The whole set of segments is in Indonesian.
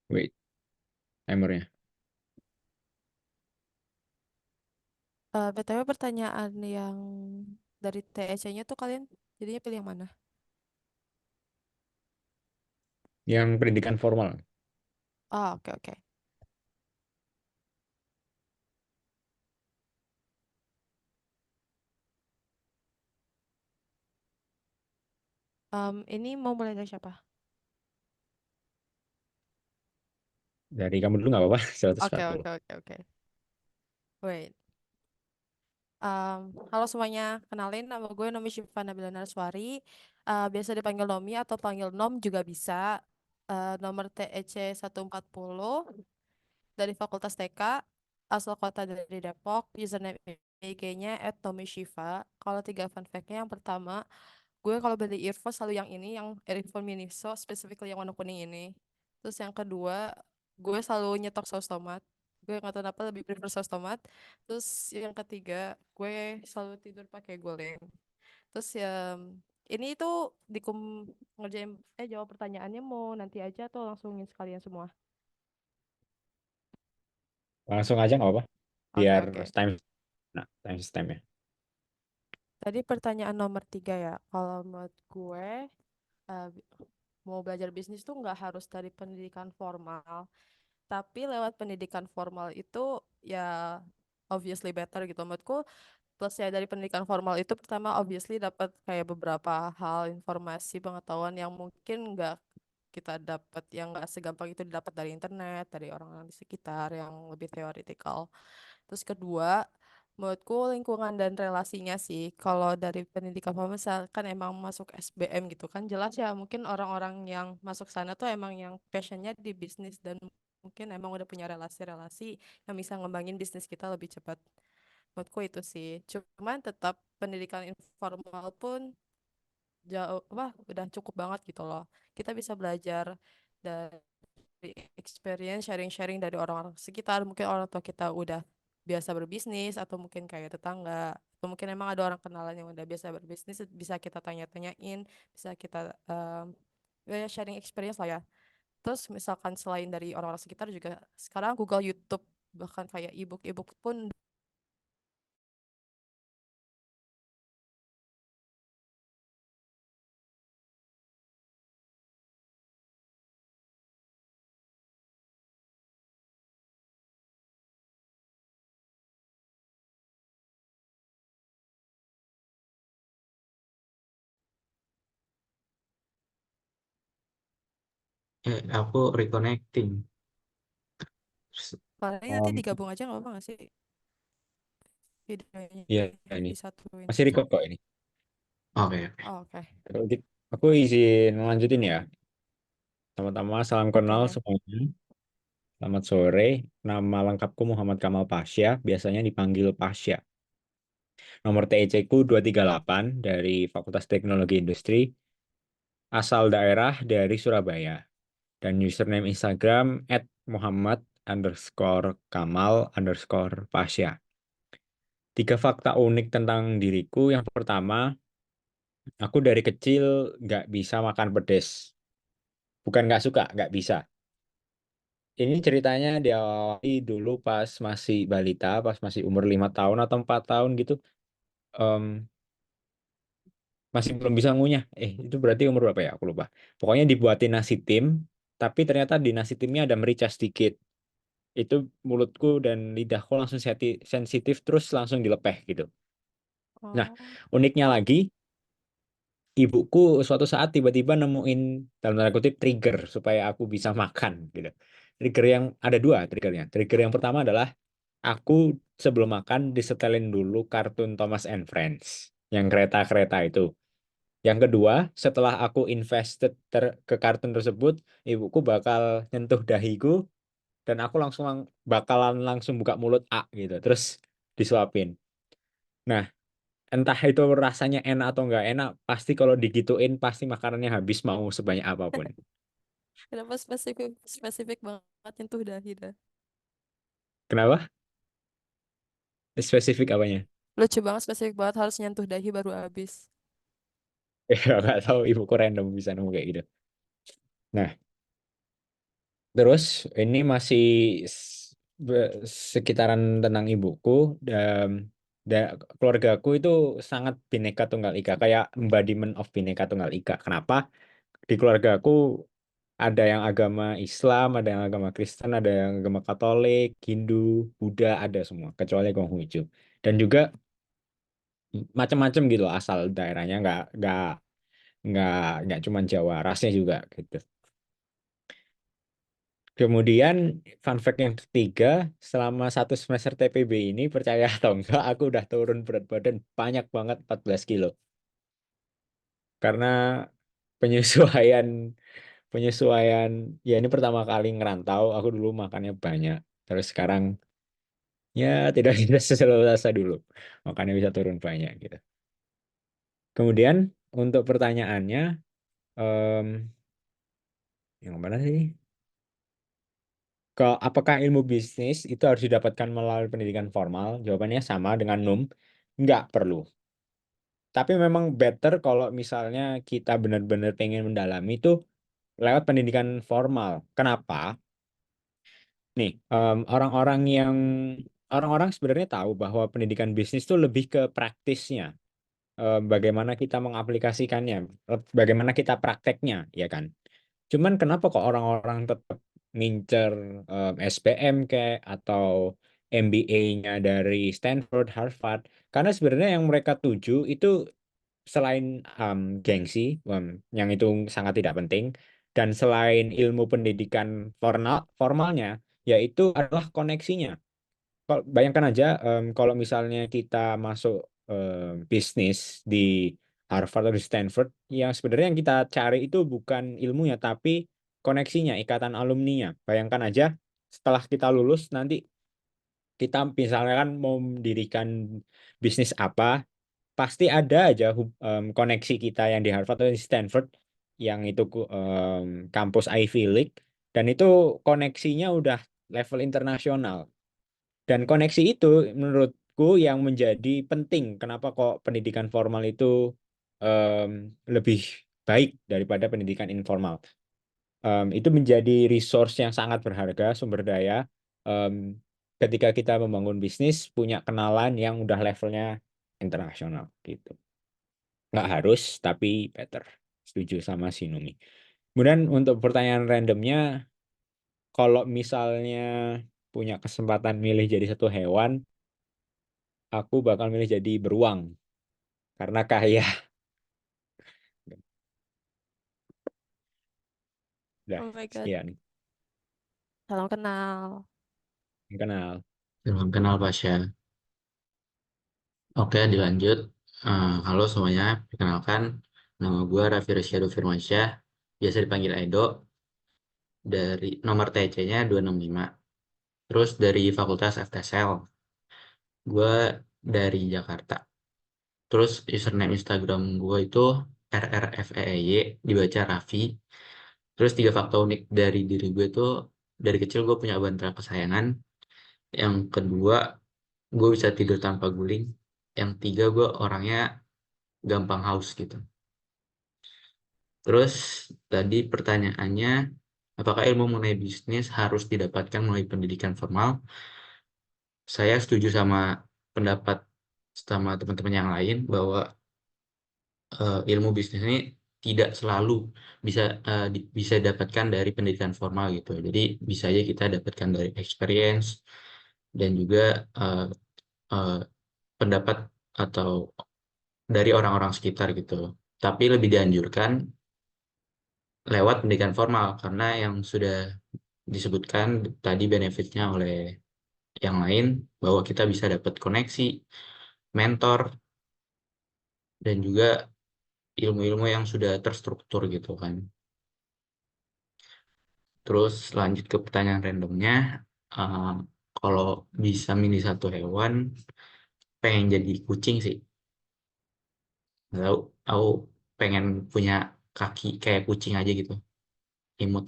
Wait, timernya. BTW pertanyaan yang dari TEC-nya tuh kalian jadinya pilih yang mana? Yang pendidikan formal. Oh, oke oke. Ini mau mulai dari siapa? Dari kamu dulu nggak apa-apa, Oke 140. oke oke oke. Wait. Halo semuanya, kenalin nama gue Nomi Syifa Nabila Narswari. Biasa dipanggil Nomi atau panggil Nom juga bisa. Nomor TEC 140 dari Fakultas TK, asal kota dari Depok, username IG-nya @nomishifa. Kalau tiga fun fact-nya, yang pertama, gue kalau beli earphone selalu yang ini, yang earphone Miniso, specifically yang warna kuning ini. Terus yang kedua, gue selalu nyetok saus tomat. Gue nggak tahu kenapa lebih prefer saus tomat. Terus yang ketiga, gue selalu tidur pakai guling. Terus ya, ini tuh ngerjain jawab pertanyaannya mau nanti aja atau langsungin sekalian semua? Langsung aja nggak apa-apa. Oke Biar oke. time, nah, time systemnya. Tadi pertanyaan nomor tiga ya. Kalau menurut gue, eh, mau belajar bisnis tuh nggak harus dari pendidikan formal. Tapi lewat pendidikan formal itu ya obviously better gitu. Menurutku plusnya dari pendidikan formal itu pertama obviously dapat kayak beberapa hal informasi pengetahuan yang mungkin nggak kita dapat, yang nggak segampang itu didapat dari internet, dari orang-orang di sekitar yang lebih theoretical. Terus kedua, menurutku lingkungan dan relasinya sih. Kalau dari pendidikan formal misalkan emang masuk SBM gitu kan jelas ya, mungkin orang-orang yang masuk sana tuh emang yang passionnya di bisnis dan mungkin emang udah punya relasi-relasi yang bisa ngembangin bisnis kita lebih cepat. Menurutku itu sih. Cuman tetap pendidikan informal pun jauh, wah udah cukup banget gitu loh. Kita bisa belajar dari experience, sharing-sharing dari orang-orang sekitar. Mungkin orang tua kita udah biasa berbisnis, atau mungkin kayak tetangga, atau mungkin emang ada orang kenalan yang udah biasa berbisnis, bisa kita tanya-tanyain, bisa kita ya sharing experience lah ya. Terus misalkan selain dari orang-orang sekitar juga sekarang Google, YouTube, bahkan kayak ebook pun. Aku reconnecting. Paling nanti Um, digabung aja nggak apa nggak sih iya videonya, ini disatuin masih aja. record kok ini. Oke, oke. Oh, oke Kalau gitu, aku izin lanjutin ya. Pertama-tama salam oke kenal oke. semuanya. Selamat sore. Nama lengkapku Muhammad Kamal Pasya, biasanya dipanggil Pasya. Nomor TEC ku 238 dari Fakultas Teknologi Industri, asal daerah dari Surabaya. Dan username Instagram @muhammad_kamal_pasya. Tiga fakta unik tentang diriku. Yang pertama, aku dari kecil nggak bisa makan pedas. Bukan nggak suka, nggak bisa. Ini ceritanya diawali dulu pas masih balita, pas masih umur 5 tahun atau 4 tahun gitu. Em, masih belum bisa ngunyah. Itu berarti umur berapa ya? Aku lupa. Pokoknya dibuatin nasi tim, tapi ternyata di nasi timnya ada merica sedikit. Itu mulutku dan lidahku langsung sensitif terus langsung dilepeh gitu. Nah, Oh, uniknya lagi, ibuku suatu saat tiba-tiba nemuin dalam tanda kutip trigger supaya aku bisa makan gitu. Trigger yang ada dua triggernya. Trigger yang pertama adalah aku sebelum makan disetelin dulu kartun Thomas and Friends yang kereta-kereta itu. Yang kedua, setelah aku invested ke kartun tersebut, ibuku bakal nyentuh dahiku dan aku bakalan langsung buka mulut gitu, terus disuapin. Nah, entah itu rasanya enak atau nggak enak, pasti kalau digituin pasti makanannya habis mau sebanyak apapun. kenapa spesifik spesifik banget nyentuh dahi dah? Kenapa? Spesifik apanya? Lucu banget, spesifik banget harus nyentuh dahi baru habis. Ya nggak tahu ibuku random bisa nemu kayak gitu. Nah, Terus ini masih sekitaran tentang ibuku dan, keluargaku itu sangat Bhinneka Tunggal Ika, kayak embodiment of Bhinneka Tunggal Ika. Kenapa? Di keluargaku ada yang agama Islam, ada yang agama Kristen, ada yang agama Katolik, Hindu, Buddha, ada semua kecuali Konghucu. Dan juga macam-macam gitu loh, asal daerahnya nggak nggak cuma Jawa, rasnya juga gitu. Kemudian fun fact yang ketiga, selama 1 semester TPB ini, percaya atau enggak, aku udah turun berat badan banyak banget, 14 kilo. Karena penyesuaian penyesuaian ya, ini pertama kali ngerantau, aku dulu makannya banyak. Terus sekarang ya tidak tidak seselesa dulu. Makanya bisa turun banyak gitu. Kemudian untuk pertanyaannya, em, yang mana sih? Apakah ilmu bisnis itu harus didapatkan melalui pendidikan formal? Jawabannya sama dengan NUM. Nggak perlu. Tapi memang better kalau misalnya kita benar-benar pengen mendalami itu lewat pendidikan formal. Kenapa? Nih, orang-orang sebenarnya tahu bahwa pendidikan bisnis itu lebih ke praktisnya. Bagaimana kita mengaplikasikannya, bagaimana kita prakteknya, ya kan? Cuman kenapa kok orang-orang tetap ngincer SPM kayak atau MBA-nya dari Stanford, Harvard? Karena sebenarnya yang mereka tuju itu selain gengsi, yang itu sangat tidak penting, dan selain ilmu pendidikan formalnya, yaitu adalah koneksinya. Bayangkan aja, kalau misalnya kita masuk bisnis di Harvard atau di Stanford, yang sebenarnya yang kita cari itu bukan ilmunya, tapi koneksinya, ikatan alumninya. Bayangkan aja, setelah kita lulus nanti kita misalnya kan mau mendirikan bisnis apa, pasti ada aja koneksi kita yang di Harvard atau di Stanford, yang itu kampus Ivy League, dan itu koneksinya udah level internasional. Dan koneksi itu menurutku yang menjadi penting. Kenapa kok pendidikan formal itu em, lebih baik daripada pendidikan informal? Itu menjadi resource yang sangat berharga, sumber daya. Em, Ketika kita membangun bisnis, punya kenalan yang udah levelnya internasional gitu. Nggak harus, tapi better. Setuju sama si Numi. Kemudian untuk pertanyaan randomnya, kalau misalnya punya kesempatan milih jadi satu hewan, aku bakal milih jadi beruang karena kaya. Udah, Oh my God. sekian. Salam kenal. Kenal. Salam kenal Pasha. Oke, dilanjut. Halo semuanya, perkenalkan. Nama gue Raffi Rsyado Firmansyah, biasa dipanggil Edo, dari nomor TC-nya 265. Terus dari Fakultas FTSL. Gue dari Jakarta. Terus username Instagram gue itu RRFEEY, dibaca Raffi. Terus 3 fakta unik dari diri gue itu, dari kecil gue punya bantal kesayangan. Yang kedua, gue bisa tidur tanpa guling. Yang tiga, gue orangnya gampang haus gitu. Terus tadi pertanyaannya, apakah ilmu mengenai bisnis harus didapatkan melalui pendidikan formal? Saya setuju sama pendapat sama teman-teman yang lain bahwa ilmu bisnis ini tidak selalu bisa bisa didapatkan dari pendidikan formal gitu. Jadi bisa aja kita dapatkan dari experience dan juga eh, eh, pendapat atau dari orang-orang sekitar gitu. Tapi lebih dianjurkan lewat pendidikan formal karena yang sudah disebutkan tadi benefitnya oleh yang lain, bahwa kita bisa dapat koneksi, mentor, dan juga ilmu-ilmu yang sudah terstruktur gitu kan. Terus lanjut ke pertanyaan randomnya, eh, kalau bisa milih satu hewan, pengen jadi kucing sih. Nggak tahu, aku pengen punya kaki kayak kucing aja gitu, imut.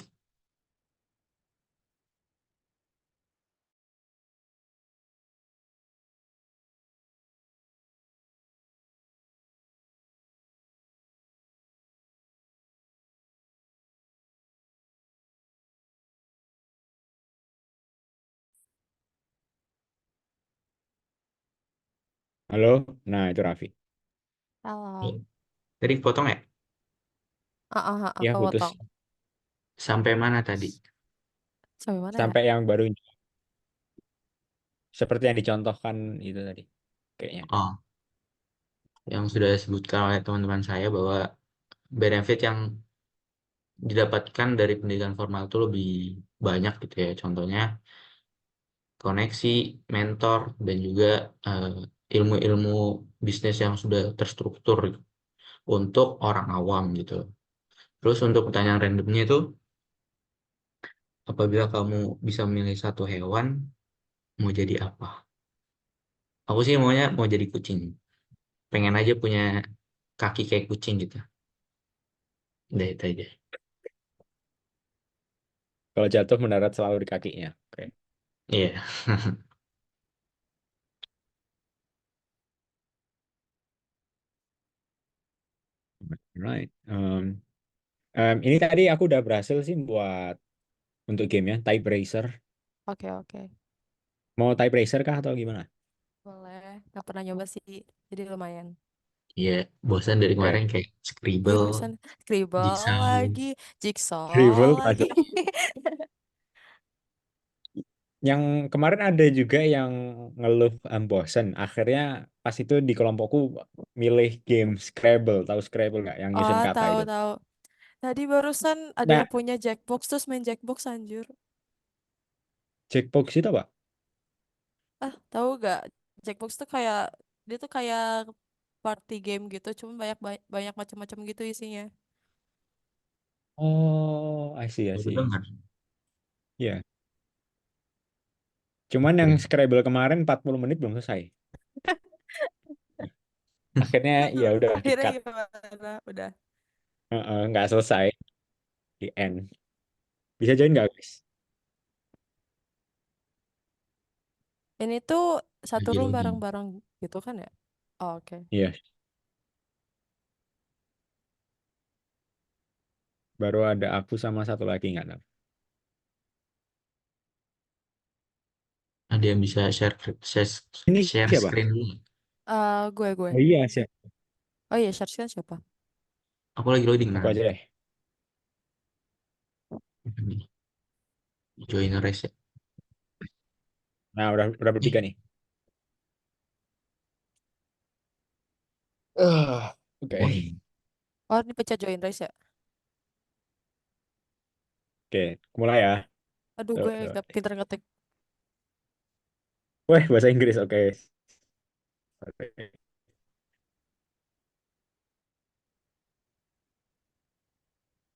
Halo, nah itu Raffi. Halo. Tadi potong ya? Ya putus Kepotong. Sampai mana tadi? Sampai mana ya? sampai yang baru seperti yang dicontohkan itu tadi kayaknya. Oh, yang sudah disebutkan oleh teman-teman saya bahwa benefit yang didapatkan dari pendidikan formal itu lebih banyak gitu ya. Contohnya koneksi, mentor, dan juga eh, ilmu-ilmu bisnis yang sudah terstruktur untuk orang awam gitu. Terus untuk pertanyaan randomnya itu, apabila kamu bisa memilih satu hewan, mau jadi apa? Aku sih maunya mau jadi kucing. Pengen aja punya kaki kayak kucing gitu. Udah itu aja. Kalau jatuh mendarat selalu di kakinya. Oke. Iya. Right. Ini tadi aku udah berhasil sih buat untuk gamenya Type Racer. Oke, oke. Mau Type Racer kah atau gimana? Boleh. Nggak pernah nyoba sih. Jadi lumayan. Iya, bosan dari Oke. kemarin kayak Iya, Scribble, bosan. Scribble Jigsaw. lagi. Jigsaw Rival lagi. ada. Yang kemarin ada juga yang ngeluh bosen. Akhirnya pas itu di kelompokku milih game Scrabble. Tahu Scrabble nggak? Yang nyusun Oh, kata tahu itu. tahu. Tadi barusan ada Nah, yang punya Jackbox terus main Jackbox anjir. Jackbox itu apa? Ah, tahu gak? Jackbox tuh kayak dia tuh kayak party game gitu, cuma banyak banyak macam-macam gitu isinya. Oh, I Baru see. dengar. Iya. Cuman yang Oke. Scrabble kemarin 40 menit belum selesai. Akhirnya ya udah di Akhirnya cut. gimana? Udah. Nggak selesai di end. Bisa join nggak guys? Ini tuh satu room Lagi-lagi. bareng-bareng gitu kan ya? Oh, oke. Iya. Baru ada aku sama satu lagi nggak tahu. Ada yang bisa share share, Ini share siapa? screen dulu. Gue. Oh iya siapa? Oh iya, Syarskan siapa? Aku lagi loading Aku kan. aja deh. Join race ya. Nah udah Eh, bertiga nih. Oke. join. Oh, ini pecah join race ya? Oke, mulai ya. Aduh, Tuh, gue tuh. gak pinter ngetik. Weh, bahasa Inggris. Oke.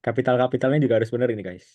Kapitalnya juga harus bener ini guys.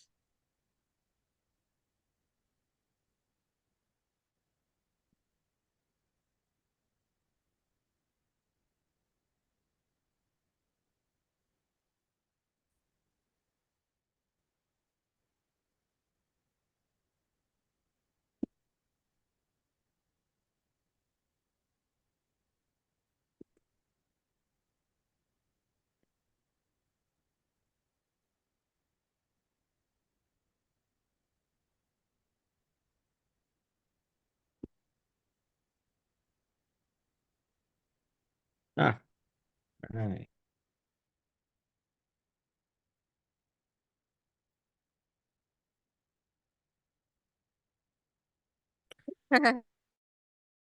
Ah, nah.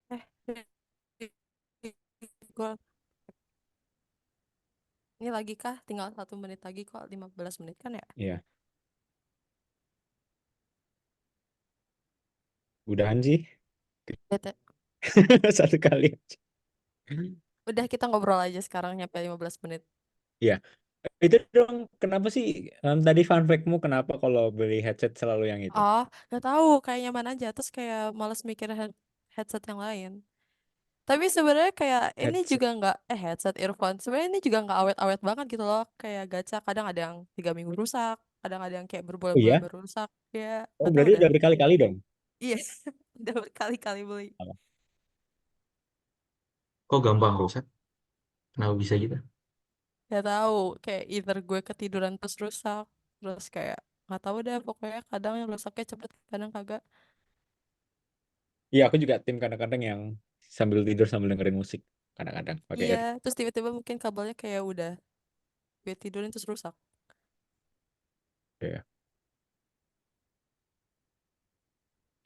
Eh, gue ini lagi kah? Tinggal 1 menit lagi kok, 15 menit kan ya? Iya. Udahan sih. Bete. Satu kali. Udah kita ngobrol aja sekarang nyampe 15 menit. Iya. Itu dong, kenapa sih tadi fun fact-mu kenapa kalau beli headset selalu yang itu? Oh, gak tahu kayak nyaman aja. Terus kayak males mikir headset yang lain. Tapi sebenarnya kayak ini Headset. juga nggak headset earphone. Sebenarnya ini juga nggak awet-awet banget gitu loh. Kayak gacha kadang ada yang 3 minggu rusak, kadang ada yang kayak Oh berbulan-bulan iya? baru rusak. Ya, Oh nggak tahu berarti dah. udah berkali-kali dong? Iya, udah berkali-kali beli. Kok gampang rusak? Kenapa bisa gitu? Gak tahu, kayak either gue ketiduran terus rusak, terus kayak nggak tahu deh. Pokoknya kadang yang rusaknya cepet, kadang kagak. Iya, aku juga tim kadang-kadang yang sambil tidur sambil dengerin musik kadang-kadang pakai Iya, ear. terus tiba-tiba mungkin kabelnya kayak udah gue tidurin terus rusak. Ya.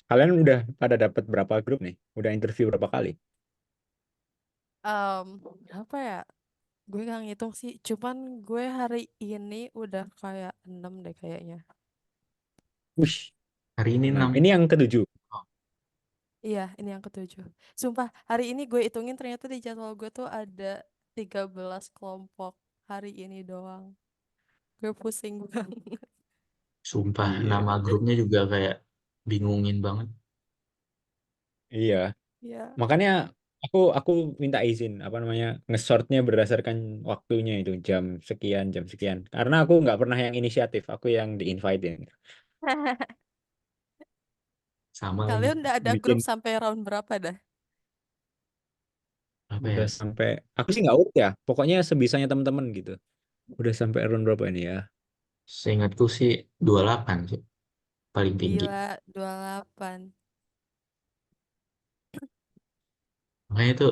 Kalian udah pada dapat berapa grup nih? Udah interview berapa kali? Em, Apa ya? Gue gak ngitung sih, cuman gue hari ini udah kayak 6 deh kayaknya. Wih, Hari ini 6. 6. Ini yang ketujuh. Oh, Iya, ini yang ketujuh. Sumpah, hari ini gue hitungin ternyata di jadwal gue tuh ada 13 kelompok hari ini doang. Gue pusing banget. sumpah, Iya. nama grupnya juga kayak bingungin banget. Iya. Iya. Makanya aku minta izin apa namanya ngesortnya berdasarkan waktunya itu jam sekian. Karena aku nggak pernah yang inisiatif, aku yang di-invite-in. Sama lagi. Kalian udah ada grup Bikin sampai round berapa dah? Apa ya? udah sampai aku sih nggak urut ya. Pokoknya sebisanya teman-teman gitu. Udah sampai round berapa ini ya? Seingatku sih 28 sih. Paling tinggi. Gila, 28. Makanya itu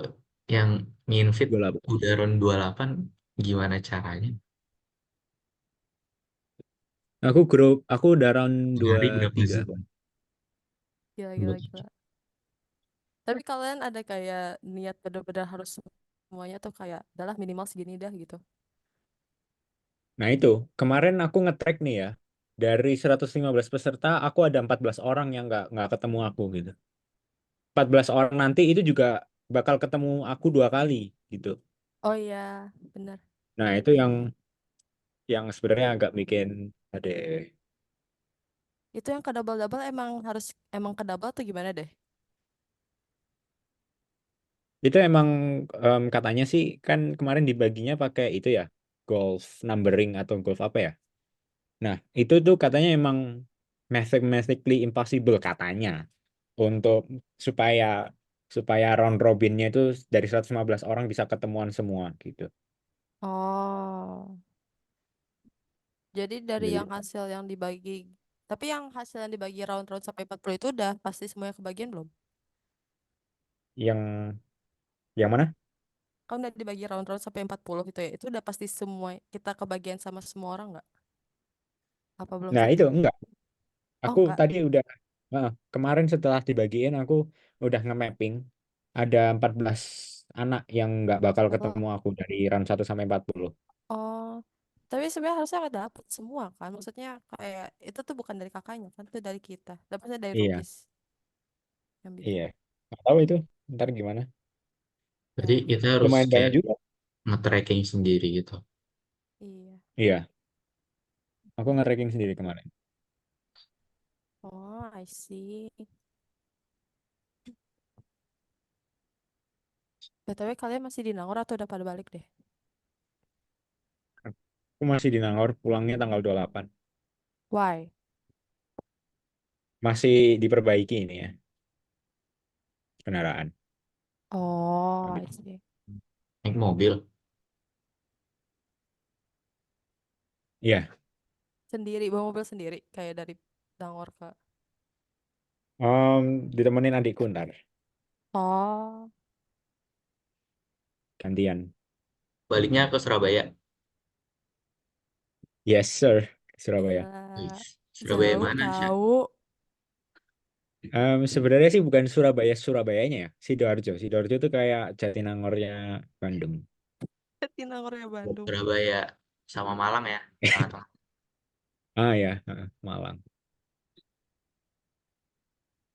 yang nginvite 28. udah round 28 gimana caranya? Aku udah round Nyari berapa 23. sih? Gila, gila, gila. Tapi kalian ada kayak niat bener-bener harus semuanya tuh kayak adalah minimal segini dah gitu. Nah itu, kemarin aku nge-track nih ya. Dari 115 peserta, aku ada 14 orang yang nggak ketemu aku gitu. 14 orang nanti itu juga bakal ketemu aku 2 kali gitu. Oh iya, bener. Nah itu yang sebenarnya agak bikin ada. Itu yang ke double-double emang ke double tuh gimana deh? Itu emang katanya sih kan kemarin dibaginya pakai itu ya, golf numbering atau golf apa ya. Nah itu tuh katanya emang mathematically impossible katanya untuk supaya supaya round robinnya itu dari 115 orang bisa ketemuan semua gitu. Oh, jadi dari Jadi yang hasil yang dibagi, tapi yang hasil yang dibagi round-round sampai 40 itu udah pasti semuanya kebagian belum? yang yang mana? Kan udah dibagi round-round sampai 40 gitu ya. Itu udah pasti semua kita kebagian sama semua orang nggak? Apa belum Nah itu tentu? enggak. Oh Aku enggak. tadi udah kemarin setelah dibagiin aku udah nge-mapping ada 14 anak yang nggak bakal Oh, ketemu aku dari round 1 sampai 40. oh. Tapi sebenarnya harusnya nggak dapet semua kan. Maksudnya kayak itu tuh bukan dari kakaknya kan, itu dari kita. Dapetnya dari Iya, Rubis yang iya. bikin. Nggak tahu itu ntar gimana. Berarti Ya, kita harus Lumayan banyak kayak juga. nge-tracking sendiri gitu. iya. Iya, aku nge-ranking sendiri kemarin. Oh, I see. BTW kalian masih di Nangor atau udah pada balik deh? Aku masih di Nangor, pulangnya tanggal 28. Why? Masih diperbaiki ini ya, kendaraan. Oh, I Habis. see. Naik mobil. Iya, Sendiri, bawa mobil sendiri. Kayak dari Nangor ke... ditemenin adikku ntar, Oh, gantian. Baliknya ke Surabaya. Yes, sir. Surabaya. gila. Wih, Surabaya Jauh mana, Syah? tahu. Sebenarnya sih bukan Surabaya Surabayanya ya, Sidoarjo. Sidoarjo itu kayak Jatinangornya Bandung. Di Nangor ya Bandung. Surabaya sama Malang ya. Tengah-tengah. Ah ya, Malang.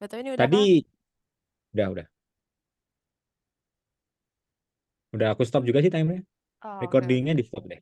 BTW ini udah kan? Tadi udah, udah aku stop juga sih timernya. Oh, oke, Recordingnya oke. di stop deh.